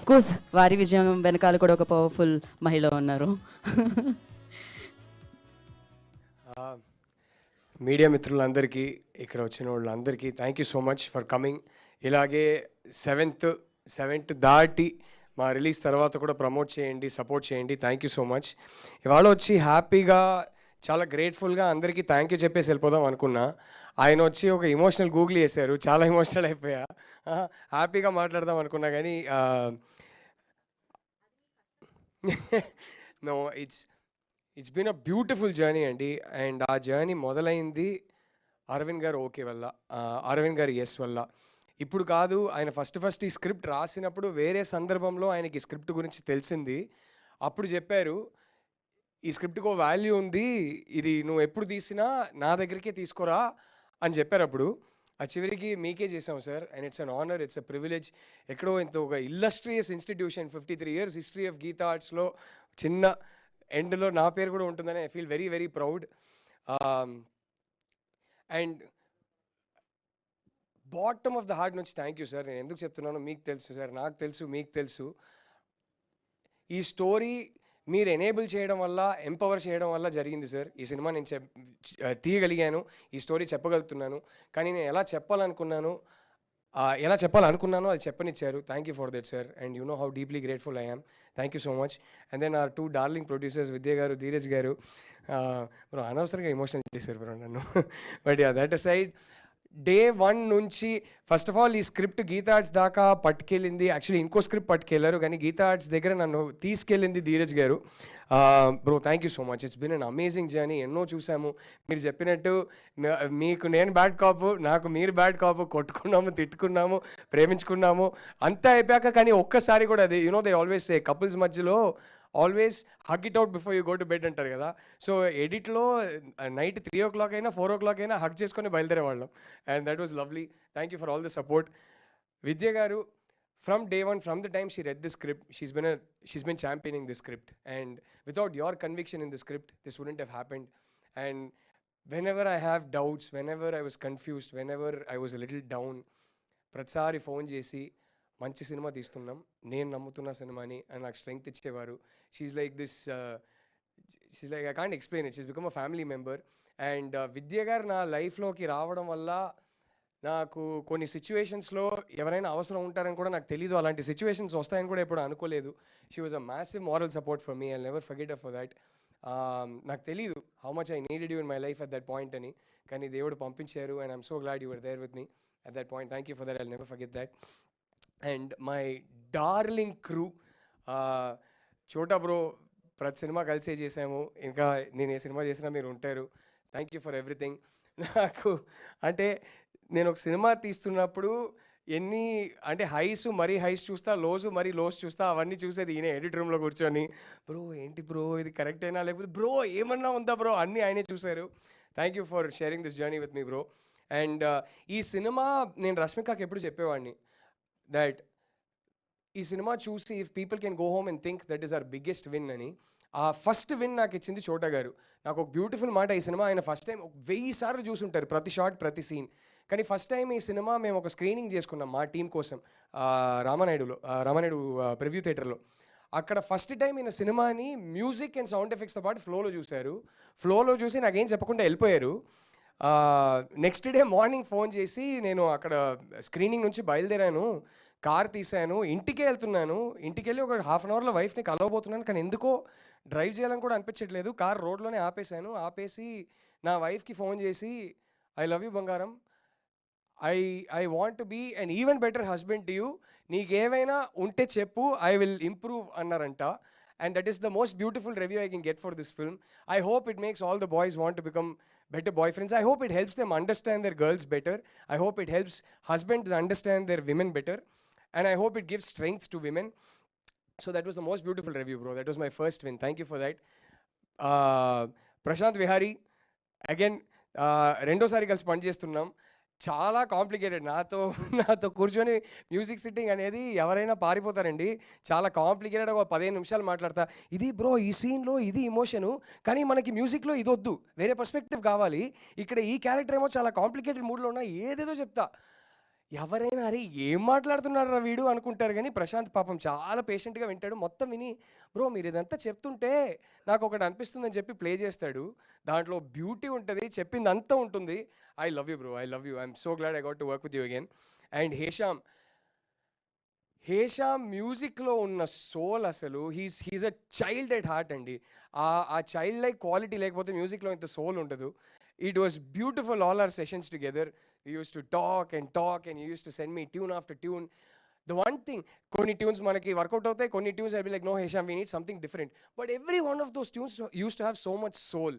Course వారి విజయం వెనకాల కూడా ఒక పవర్ఫుల్ మహిళ ఉన్నారు. మీడియా మిత్రులందరికీ, ఇక్కడ వచ్చిన వాళ్ళందరికీ thank you so much for coming. ఇలాగే సెవెంత్ దాటి మా రిలీజ్ తర్వాత కూడా ప్రమోట్ చేయండి, సపోర్ట్ చేయండి. Thank you so much. ఇవాళ వచ్చి హ్యాపీగా, చాలా గ్రేట్ఫుల్గా అందరికీ థ్యాంక్ యూ చెప్పేసి వెళ్ళిపోదాం అనుకున్నా. ఆయన వచ్చి ఒక ఇమోషనల్ గూగుల్ చేశారు, చాలా ఇమోషనల్ అయిపోయా. హ్యాపీగా మాట్లాడదాం అనుకున్నా కానీ no, it's been a beautiful journey అండి. అండ్ ఆ జర్నీ మొదలైంది అరవింద్ గారు ఓకే వల్ల, అరవింద్ గారు ఎస్ వల్ల. ఇప్పుడు కాదు, ఆయన ఫస్ట్ ఈ స్క్రిప్ట్ రాసినప్పుడు వేరే సందర్భంలో ఆయనకి స్క్రిప్ట్ గురించి తెలిసింది. అప్పుడు చెప్పారు, ఈ స్క్రిప్ట్కి వాల్యూ ఉంది, ఇది నువ్వు ఎప్పుడు తీసినా నా దగ్గరికే తీసుకోరా అని చెప్పారు. అప్పుడు ఆ చివరికి మీకే చేసాం sir. And it's an honour, it's a privilege. ఎక్కడో ఇంత ఒక illustrious institution, 53 years history of Geetha ఆర్ట్స్లో చిన్న ఎండ్లో నా పేరు కూడా ఉంటుందని I feel very very proud. And bottom of the heart నుంచి థ్యాంక్ యూ సార్. నేను ఎందుకు చెప్తున్నానో మీకు తెలుసు సార్, నాకు తెలుసు, మీకు తెలుసు. ఈ స్టోరీ మీరు ఎనేబుల్ చేయడం వల్ల, ఎంపవర్ చేయడం వల్ల జరిగింది సార్. ఈ సినిమా నేను తీయగలిగాను, ఈ స్టోరీ చెప్పగలుగుతున్నాను. కానీ నేను ఎలా చెప్పాలనుకున్నానో అది చెప్పనిచ్చారు. Thank you for that sir. And you know how deeply grateful I am. Thank you so much. And then our 2 darling producers, Vidya garu, Dheeraj garu. Bro అనవసరంగా ఎమోషనల్ చేశారు బ్రో నన్ను. But yeah, that aside, day 1 నుంచి ఫస్ట్ ఆఫ్ ఆల్ ఈ script Geetha Arts దాకా పట్టుకెళ్ళింది. Actually ఇంకో script పట్టుకెళ్ళారు, కానీ Gita arts దగ్గర నన్ను తీసుకెళ్ళింది Dheeraj garu. Bro thank you so much. It's been an amazing journey. ఎన్నో చూసాము. మీరు చెప్పినట్టు మీకు నేను బ్యాడ్ కాపు, నాకు మీరు బ్యాడ్ కాపు, కొట్టుకున్నాము, తిట్టుకున్నాము, ప్రేమించుకున్నాము, అంతా అయిపోయాక కానీ ఒక్కసారి కూడా అది you know they always say couples మధ్యలో always hug it out before you go to bed అంటారు కదా. సో ఎడిట్లో నైట్ 3 o'clock అయినా 4 o'clock అయినా హగ్ చేసుకొని బయలుదేరేవాళ్ళం. And that was lovely. Thank you for all the support. Vidya garu, from day one, from the time she read the script, she's been championing the script. And without your conviction in the script, this wouldn't have happened. And whenever I have doubts, whenever I was confused, whenever I was a little down, ప్రతిసారి phone చేసి మంచి cinema తీస్తున్నాం, నేను నమ్ముతున్న సినిమాని అని నాకు strength ఇచ్చేవారు. She like I can't explain it. She become a family member. And Vidya garu నా లైఫ్లోకి రావడం వల్ల నాకు కొన్ని సిచ్యువేషన్స్లో ఎవరైనా అవసరం ఉంటారని కూడా నాకు తెలీదు, అలాంటి సిచ్యువేషన్స్ వస్తాయని కూడా ఎప్పుడు అనుకోలేదు. She was a massive moral support for me. I never forget for that. నాకు తెలీదు how much I needed you in my life at that point అని, కానీ దేవుడు పంపించారు. And I'm so glad you were there with me at that point. Thank you for that. I never forget that. And my darling crew, చోటా bro, ప్రతి cinema కలిసే చేసాము, ఇంకా నేను ఏ సినిమా చేసినా మీరు ఉంటారు. Thank you for everything. నాకు అంటే నేను ఒక సినిమా తీస్తున్నప్పుడు అంటే మరీ హైస్ చూస్తా, మరీ లోస్ చూస్తా, అవన్నీ చూసేది ఈయన ఎడిట్ రూమ్లో కూర్చొని, బ్రో ఏంటి బ్రో ఇది కరెక్ట్ అయినా, లేకపోతే బ్రో ఏమన్నా ఉందా బ్రో, అన్నీ ఆయనే చూశారు. Thank you for sharing this journey with me bro. And ఈ సినిమా నేను రష్మికకి ఎప్పుడు చెప్పేవాడిని దట్ ఈ సినిమా చూసి if people can go home and think that is our biggest win అని. ఆ ఫస్ట్ విన్ నాకు ఇచ్చింది చోటా గారు. నాకు ఒక బ్యూటిఫుల్ మాట, ఈ సినిమా ఆయన ఫస్ట్ టైం 1000 సార్లు చూసుంటారు, ప్రతి షాట్, ప్రతి సీన్. కానీ ఫస్ట్ టైం ఈ సినిమా మేము ఒక స్క్రీనింగ్ చేసుకున్నాం మా టీం కోసం రామానాయుడు ప్రివ్యూ థియేటర్లో. అక్కడ ఫస్ట్ టైం ఈయన సినిమాని మ్యూజిక్ అండ్ సౌండ్ ఎఫెక్ట్స్తో పాటు ఫ్లోలో చూశారు. ఫ్లోలో చూసి నాకేం చెప్పకుండా వెళ్ళిపోయారు. నెక్స్ట్ డే మార్నింగ్ ఫోన్ చేసి, నేను అక్కడ స్క్రీనింగ్ నుంచి బయలుదేరాను, కార్ తీసాను, ఇంటికే వెళ్తున్నాను, ఇంటికి వెళ్ళి ఒక 1/2 hourలో వైఫ్ని కలవబోతున్నాను, కానీ ఎందుకో డ్రైవ్ చేయాలని కూడా అనిపించట్లేదు, కార్ రోడ్లోనే ఆపేసి నా వైఫ్కి ఫోన్ చేసి, ఐ లవ్ యూ బంగారం, I want to be an even better husband to you, నీకేమైనా ఉంటే చెప్పు, ఐ విల్ ఇంప్రూవ్ అన్నారంట. And that is the most beautiful review I can get for this film. I hope it makes all the boys want to become better boyfriends. I hope it helps them understand their girls better. I hope it helps husbands understand their women better. And I hope it gives strength to women. So that was the most beautiful review, bro. That was my first win. Thank you for that. Prashant Vihari, again, రెండోసారి కలిసి పనిచేస్తున్నాం. చాలా complicated. నాతో కూర్చొని music sitting అనేది ఎవరైనా పారిపోతారండి. చాలా complicated. ఒక 15 నిమిషాలు మాట్లాడతా, ఇది బ్రో ఈ సీన్లో ఇది ఇమోషను, కానీ మనకి మ్యూజిక్లో ఇది వద్దు, వేరే పర్స్పెక్టివ్ కావాలి, ఇక్కడ ఈ క్యారెక్టర్ ఏమో చాలా కాంప్లికేటెడ్ మూడ్లో ఉన్నా, ఏదేదో చెప్తా. ఎవరైనా అరే ఏం మాట్లాడుతున్నారా వీడు అనుకుంటారు, కానీ ప్రశాంత్ పాపం చాలా పేషెంట్గా వింటాడు. మొత్తం విని బ్రో మీరు ఇదంతా చెప్తుంటే నాకు ఒకటి అనిపిస్తుందని చెప్పి ప్లే చేస్తాడు. దాంట్లో బ్యూటీ ఉంటుంది, చెప్పింది అంతా ఉంటుంది. I love you bro, I love you. I'm so glad I got to work with you again. And Hesham మ్యూజిక్లో ఉన్న సోల్ అసలు he's a child at heart అండి. ఆ చైల్డ్ లైక్ క్వాలిటీ లేకపోతే మ్యూజిక్లో ఇంత సోల్ ఉండదు. It was beautiful all our sessions together. You use to talk and you use to send me tune after tune. The one thing, కొన్ని tunes మనకి work out అవుతాయి, కొన్ని tunes I be like no Hesham we need something different. But every one of those tunes use to have so much soul.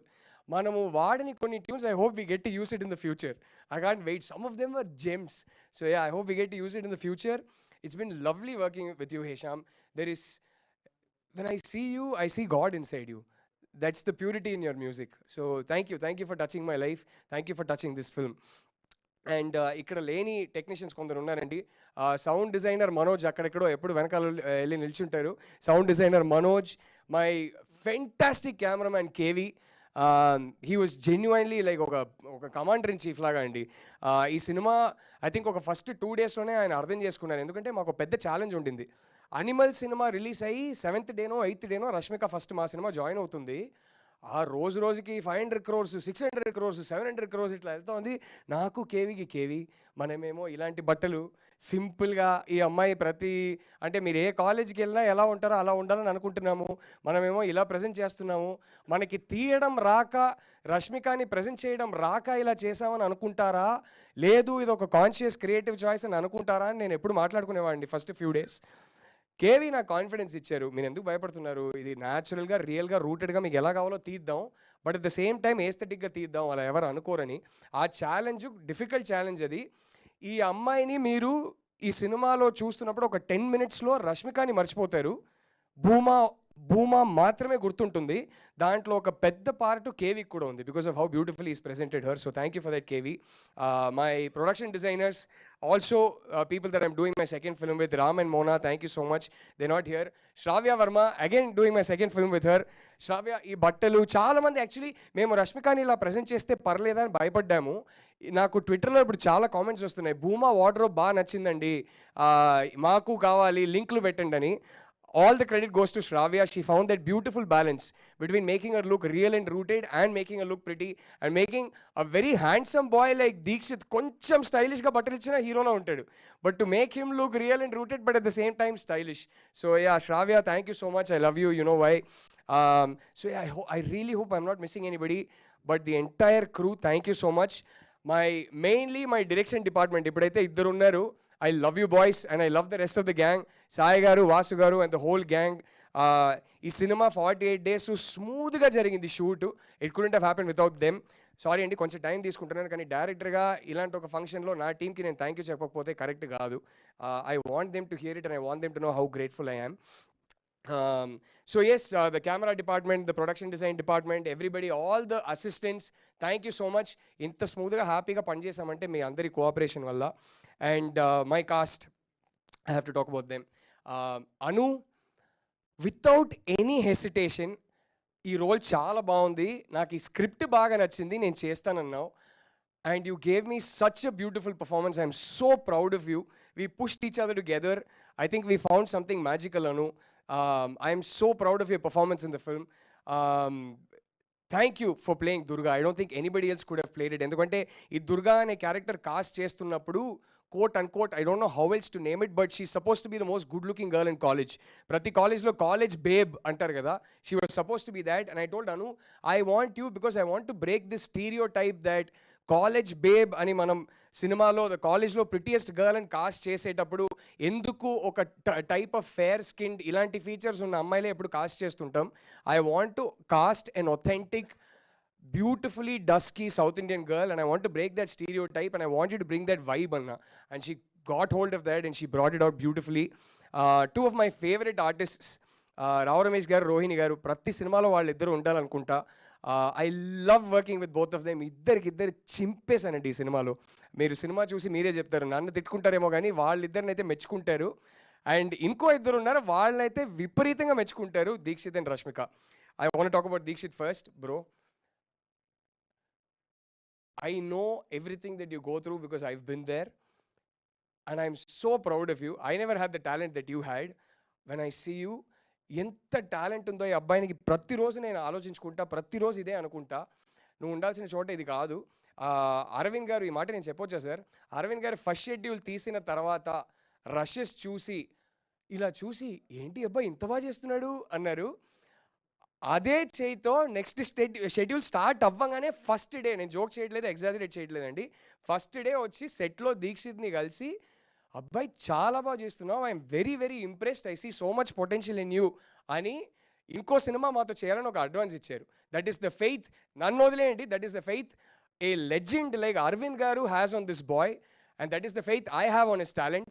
మనము వాడిని కొన్ని tunes I hope we get to use it in the future. I can't wait. Some of them are gems. So yeah, I hope we get to use it in the future. It's been lovely working with you, Hesham. When I see you, I see God inside you. That's the purity in your music. So thank you for touching my life. Thank you for touching this film. And ఇక్కడ లేని technicians కొందరు ఉన్నారండి. Sound designer Manoj అక్కడెక్కడో ఎప్పుడు వెనకాల వెళ్ళి నిల్చుంటారు. Sound designer Manoj, my fantastic cameraman KV. He was genuinely like ఒక కమాండర్ ఇన్ చీఫ్ లాగా అండి. ఈ సినిమా ఐ థింక్ ఒక ఫస్ట్ 2 daysలోనే ఆయన అర్థం చేసుకున్నారు. ఎందుకంటే మాకు పెద్ద ఛాలెంజ్ ఉండింది. అనిమల్ సినిమా రిలీజ్ అయ్యి 7th డేనో 8th డేనో రష్మిక ఫస్ట్ మా సినిమా జాయిన్ అవుతుంది. ఆ రోజుకి 500 crores, 600 crores, 700 crores ఇట్లా వెళ్తా ఉంది. నాకు కేవీ మనమేమో ఇలాంటి బట్టలు సింపుల్గా, ఈ అమ్మాయి అంటే మీరు ఏ కాలేజీకి వెళ్ళినా ఎలా ఉంటారో అలా ఉండాలని అనుకుంటున్నాము. మనమేమో ఇలా ప్రజెంట్ చేస్తున్నాము. మనకి తీయడం రాక, రష్మికని ప్రజెంట్ చేయడం రాక ఇలా చేసామని అనుకుంటారా, లేదు ఇది ఒక కాన్షియస్ క్రియేటివ్ చాయిస్ అని అనుకుంటారా అని నేను ఎప్పుడు మాట్లాడుకునేవాడిని ఫస్ట్ ఫ్యూ డేస్. కేవీ నాకు కాన్ఫిడెన్స్ ఇచ్చారు. మీరు ఎందుకు భయపడుతున్నారు, ఇది న్యాచురల్గా రియల్గా రూటెడ్గా మీకు ఎలా కావాలో తీద్దాం, but at the same time ఏస్థెటిక్గా తీద్దాం, అలా ఎవరు అనుకోరని. ఆ ఛాలెంజ్ డిఫికల్ట్ ఛాలెంజ్ అది. ఈ అమ్మాయిని మీరు ఈ సినిమాలో చూస్తున్నప్పుడు ఒక 10 minutesలో రష్మికని మర్చిపోతారు. భూమా మాత్రమే గుర్తుంటుంది. దాంట్లో ఒక పెద్ద పార్ట్ కేవీకి కూడా ఉంది, because of how beautiful is presented her. So thank you for that KV. My production designers, also people that I'm doing my second film with, Ram and Mona, thank you so much. They're not here. Shravya Verma, again doing my second film with her. Shravya, ఈ బట్టలు చాలా మంది actually మేము రష్మికని ఇలా present చేస్తే పర్లేదా అని భయపడ్డాము. నాకు ట్విట్టర్లో ఇప్పుడు చాలా కామెంట్స్ వస్తున్నాయి, భూమా వార్డ్రోబ్ బాగా నచ్చిందండి, మాకు కావాలి, లింక్లు పెట్టండి అని. All the credit goes to Shravya. She found that beautiful balance between making her look real and rooted and making her look pretty and making a very handsome boy like Deekshith koncham stylish ga buttle ichina hero la untadu, but to make him look real and rooted but at the same time stylish. So yeah, Shravya, thank you so much. I love you, you know why. So yeah, I really hope I'm not missing anybody, but the entire crew, thank you so much. Mainly my direction department ipudaithe iddaru unnaru. I love you boys and I love the rest of the gang. Sai garu, Vasu garu and the whole gang. Ee cinema 48 days smooth ga jarigindi shoot. It couldn't have happened without them. Sorry అండి, కొంచెం time తీసుకుంటున్నాను, కానీ డైరెక్టర్గా ఇలాంటి ఒక ఫంక్షన్లో నా టీంకి నేను థ్యాంక్ యూ చెప్పకపోతే కరెక్ట్ కాదు. I want them to hear it and I want them to know how grateful I yam. So yes, the camera department, the production design department, everybody, all the assistants, thank you so much. ఇంత స్మూత్గా హ్యాపీగా పనిచేసామంటే మీ అందరి cooperation వల్ల. And my cast, I have to talk about them. Anu, without any hesitation, ఈ role చాలా బాగుంది, నాకు ఈ స్క్రిప్ట్ బాగా నచ్చింది, నేను చేస్తానన్నావు. And you gave me such a beautiful performance. I'm so proud of you. We pushed each other together. I think we found something magical, Anu. I'm so proud of your performance in the film. Thank you for playing Durga. I don't think anybody else could have played it. ఎందుకంటే ఈ దుర్గా అనే character cost చేస్తున్నప్పుడు, quote unquote, I don't know how else to name it, but she's supposed to be the most good looking girl in college. ప్రతి కాలేజ్లో college babe అంటారు కదా, she was supposed to be that. And I told Anu, I want you because I want to break this stereotype that college babe అని మనం సినిమాలో కాలేజ్లో prettiest girl అని cost చేసేటప్పుడు ఎందుకు ఒక టైప్ ఆఫ్ ఫేర్ స్కిన్డ్ ఇలాంటి ఫీచర్స్ ఉన్న అమ్మాయిలే ఎప్పుడు కాస్ట్ చేస్తుంటాం. I want to cast an authentic beautifully dusky South Indian girl, and I want to break that stereotype and I want you to bring that vibe, Anna. And she got hold of that and she brought it out beautifully. Two of my favorite artists, Rao Ramesh garu, Rohini garu, prati సినిమాలో వాళ్ళు ఇద్దరు ఉండాలనుకుంటా. I love working with both of them. ఇద్దరు చింపేశానండి ఈ సినిమాలో. మీరు cinema చూసి మీరే చెప్తారు, నన్ను తిట్టుకుంటారేమో కానీ వాళ్ళిద్దరినైతే మెచ్చుకుంటారు. అండ్ ఇంకో ఇద్దరు ఉన్నారు, వాళ్ళనైతే విపరీతంగా మెచ్చుకుంటారు, Deekshith and Rashmika. I want to talk about Deekshith first, bro. I know everything that you go through because I've been there. And I'm so proud of you. I never had the talent that you had. When I see you, ఎంత talent ఉందో ఈ అబ్బాయినికి ప్రతిరోజు నేను ఆలోచించుకుంటా, ప్రతిరోజు ఇదే అనుకుంటా, నువ్వు ఉండాల్సిన చోట ఇది కాదు. అరవింద్ గారు, ఈ మాట నేను చెప్పొచ్చా సార్? అరవింద్ గారు ఫస్ట్ షెడ్యూల్ తీసిన తర్వాత రషెస్ చూసి, ఇలా చూసి ఏంటి అబ్బాయి ఇంత బాగా చేస్తున్నాడు అన్నారు. అదే చేయితో నెక్స్ట్ షెడ్యూల్ స్టార్ట్ అవ్వగానే ఫస్ట్ డే, నేను జోక్ చేయట్లేదు, ఎగ్జాజరేట్ చేయట్లేదండి, ఫస్ట్ డే వచ్చి సెట్లో దీక్షిత్ని కలిసి, అబ్బాయి చాలా బాగా చేస్తున్నావు, I'm very very impressed, I see so much potential in you అని ఇంకో సినిమా మాతో చేయాలని ఒక అడ్వాన్స్ ఇచ్చారు. That is the faith. నన్ను వదిలేయండి, that is the faith a legend like Aravind garu has on this boy, and that is the faith I have on his talent.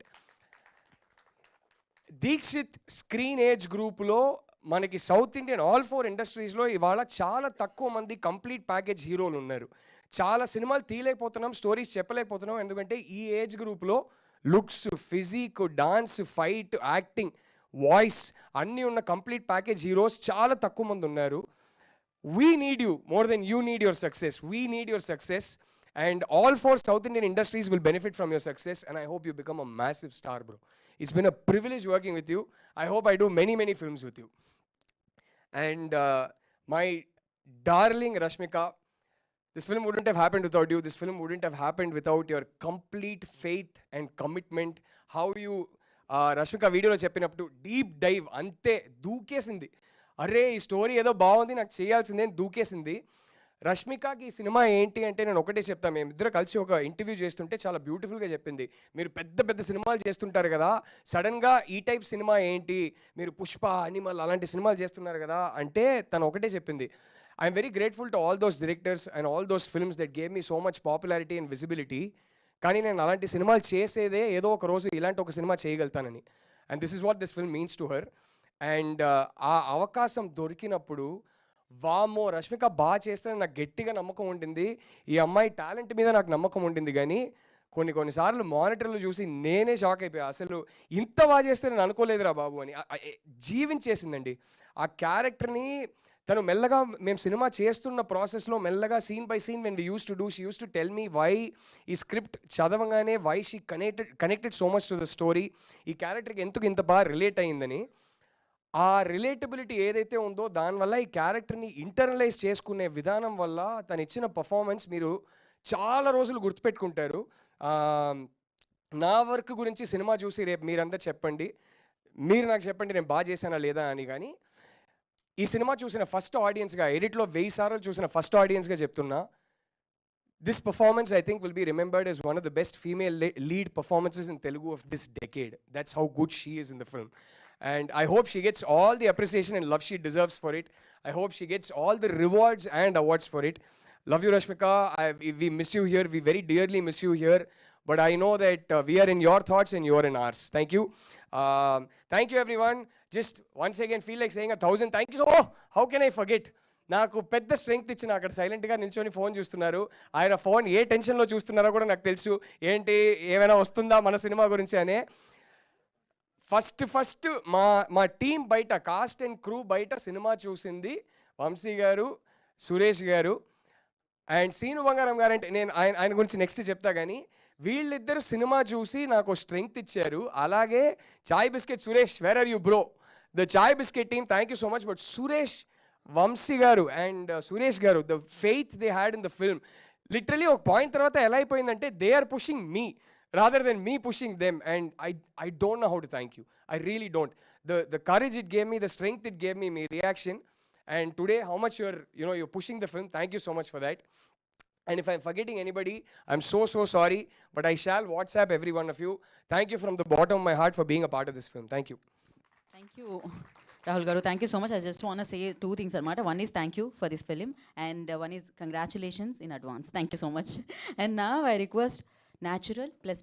Deekshith screen age గ్రూప్లో మనకి సౌత్ ఇండియన్ ఆల్ 4 ఇండస్ట్రీస్లో ఇవాళ చాలా తక్కువ మంది complete package హీరోలు ఉన్నారు. చాలా సినిమాలు తీయలేకపోతున్నాం, స్టోరీస్ చెప్పలేకపోతున్నాం, ఎందుకంటే ఈ ఏజ్ గ్రూప్లో looks, physique, dance, fight, acting, voice అన్నీ ఉన్న కంప్లీట్ ప్యాకేజ్ హీరోస్ చాలా తక్కువ మంది ఉన్నారు. We need you more than you need your success. We need your success and all 4 South Indian industries will benefit from your success, and I hope you become a massive star, bro. It's been a privilege working with you. I hope I do many, many films with you. And my darling Rashmika, this film wouldn't have happened without you. This film wouldn't have happened without your complete faith and commitment. How you, Rashmika video lo cheppinappudu deep dive ante దూకేసింది. అరే ఈ story ఏదో బాగుంది, నాకు చేయాల్సిందే దూకేసింది. రష్మికకి ఈ cinema ఏంటి అంటే నేను ఒకటే చెప్తాను, మేమిద్దరు కలిసి ఒక ఇంటర్వ్యూ చేస్తుంటే చాలా బ్యూటిఫుల్గా చెప్పింది, మీరు పెద్ద పెద్ద సినిమాలు చేస్తుంటారు కదా, సడన్గా ఈ టైప్ సినిమా ఏంటి, మీరు పుష్ప, అనిమల్ అలాంటి సినిమాలు చేస్తున్నారు కదా అంటే తను ఒకటే చెప్పింది, I'm very grateful to all those directors and all those films that gave me so much popularity and visibility, కానీ నేను అలాంటి సినిమాలు చేసేదే ఏదో ఒక రోజు ఇలాంటి ఒక సినిమా చేయగలుగుతానని. And this is what this film means to her. And ఆ అవకాశం దొరికినప్పుడు వామో రష్మిక బాగా చేస్తానని నాకు గట్టిగా నమ్మకం ఉండింది, ఈ అమ్మాయి టాలెంట్ మీద నాకు నమ్మకం ఉండింది, కానీ కొన్నిసార్లు మానిటర్లు చూసి నేనే షాక్ అయిపోయా, అసలు ఇంత బాగా చేస్తే నేను అనుకోలేదురా బాబు అని. జీవించేసిందండి ఆ క్యారెక్టర్ని తను. మెల్లగా మేము సినిమా చేస్తున్న ప్రాసెస్లో మెల్లగా scene by scene when we use to do, she use to tell me why ఈ స్క్రిప్ట్ చదవగానే why she connected so much to the story, ఈ క్యారెక్టర్కి ఎందుకు ఇంత బాగా రిలేట్ అయ్యిందని. ఆ రిలేటబిలిటీ ఏదైతే ఉందో దానివల్ల ఈ క్యారెక్టర్ని ఇంటర్నలైజ్ చేసుకునే విధానం వల్ల తను ఇచ్చిన పర్ఫార్మెన్స్ మీరు చాలా రోజులు గుర్తుపెట్టుకుంటారు. నా వర్క్ గురించి సినిమా చూసి రేపు మీరందరూ చెప్పండి, మీరు నాకు చెప్పండి నేను బాగా చేశానా లేదా అని. కానీ ఈ సినిమా చూసిన ఫస్ట్ ఆడియన్స్గా, ఎడిట్లో 1000 సార్లు చూసిన ఫస్ట్ ఆడియన్స్గా చెప్తున్నా, this performance I think will be remembered as one of the best female lead performances in Telugu of this decade. That's how good she is in the film. And I hope she gets all the appreciation and love she deserves for it. I hope she gets all the rewards and awards for it. Love you, Rashmika. We miss you here. We very dearly miss you here. But I know that we are in your thoughts and you are in ours. Thank you. Thank you, everyone. Just once again, feel like saying 1,000 thank you. Oh, how can I forget? నాకు పెద్ద strength ఇచ్చిన అక్కడ సైలెంట్గా నిల్చొని phone చూస్తున్నారు. ఆయన phone ఏ టెన్షన్లో చూస్తున్నారో కూడా నాకు తెలుసు, ఏంటి ఏమైనా వస్తుందా మన సినిమా గురించి అనే. ఫస్ట్ మా టీం బయట, కాస్ట్ అండ్ క్రూ బయట సినిమా చూసింది వంశీ గారు, సురేష్ గారు అండ్ సీను బంగారం గారు. అంటే నేను ఆయన గురించి నెక్స్ట్ చెప్తా, కానీ వీళ్ళిద్దరు సినిమా చూసి నాకు స్ట్రెంగ్త్ ఇచ్చారు. అలాగే Chai Bisket Suresh, where are you bro, the Chai Bisket team, thank you so much. But Suresh, Vamsi garu and Suresh garu, the faith they had in the film, literally ఒక పాయింట్ తర్వాత ఎలా అయిపోయిందంటే they are pushing me rather than me pushing them, and I don't know how to thank you. I really don't. The courage it gave me, the strength it gave me, my reaction, and today how much you're pushing the film. Thank you so much for that. And if I'm forgetting anybody, I'm so sorry, but I shall WhatsApp every one of you. Thank you from the bottom of my heart for being a part of this film. Thank you. Thank you, Rahul Garu. Thank you so much. I just want to say 2 things, Armata. One is thank you for this film, and one is congratulations in advance. Thank you so much. And now I request natural plus